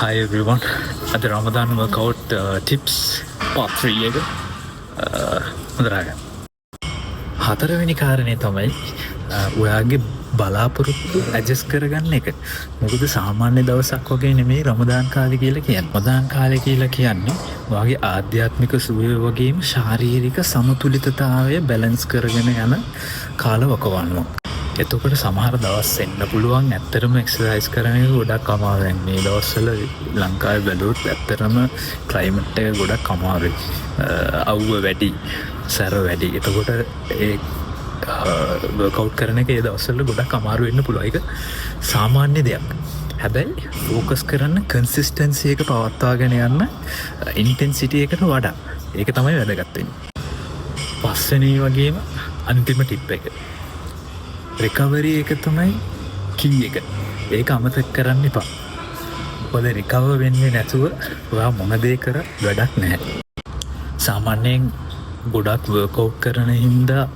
Hi everyone. අද Ramadan workout tips part 3 එක හොඳට හතරවෙනි කාරණේ තමයි ඔයාගේ බලාපොරොත්තු ඇඩ්ජස්ට් කරගන්න එක. මොකද සාමාන්‍ය දවසක් වගේ නෙමෙයි රමදාන් කාලේ කියලා කියන්නේ. රමදාන් කාලේ කියලා කියන්නේ ඔයාගේ ආධ්‍යාත්මික සුවය වගේම ශාරීරික සමතුලිතතාවය බැලන්ස් කරගෙන යන කාලවකවානුවක්. එතකොට සමහර දවස් එන්න පුළුවන් ඇත්තරම එක්සර්සයිස් කරන එක ගොඩක් අමාරුයි. මේ දවස්වල ලංකාවේ බැලුවොත් ඇත්තරම ක්ලයිමේට් එක ගොඩක් අමාරුයි. අවුව වැඩි, සැර වැඩි. එතකොට ඒ වර්කවුට් කරන එක ඒ දවස්වල ගොඩක් අමාරු වෙන්න පුළුවන්. ඒක සාමාන්‍ය දෙයක්. හැබැයි ફોකස් කරන්න කන්සිස්ටන්සි එක පවත්වාගෙන යන්න ඉන්ටෙන්සිටි එකට වඩා. ඒක තමයි වැදගත් වෙන්නේ. පස්වෙනි වගේම අන්තිම ටිප් එක. රිකවරි එක තමයි කී එක. ඒක අමතක කරන්න එපා. මොකද රිකවර් වෙන්නේ නැතුව ඔයා මොන දේ කර වැඩක් නැහැ. සාමාන්‍යයෙන් ගොඩක් වර්කවුට් කරන හින්දා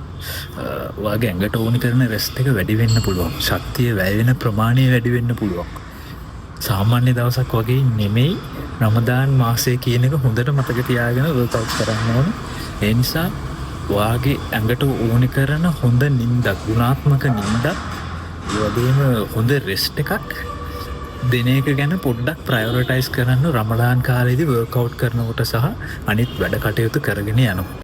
ඔයාගේ ඇඟට ඕනි කරන රෙස්ට් එක වැඩි වෙන්න පුළුවන්. ශක්තිය වැය වෙන ප්‍රමාණය වැඩි වෙන්න පුළුවන්. සාමාන්‍ය දවසක් වගේ නෙමෙයි රමදාන් මාසය කියන එක හොඳට මතක තියාගෙන වර්කවුට් කරන්න ඕන. ඒ නිසා ඔයාගේ ඇඟට ඕනි කරන හොඳ නිින්දක්, ගුණාත්මක නිින්දක්, ඒ වගේම හොඳ රෙස්ට් එකක් දෙන එක ගැන පොඩ්ඩක් ප්‍රයොරිටයිස් කරන්න රමදාන් කාලේදී වර්කවුට් කරනකොට සහ අනිත් වැඩ කටයුතු කරගෙන යනකොට.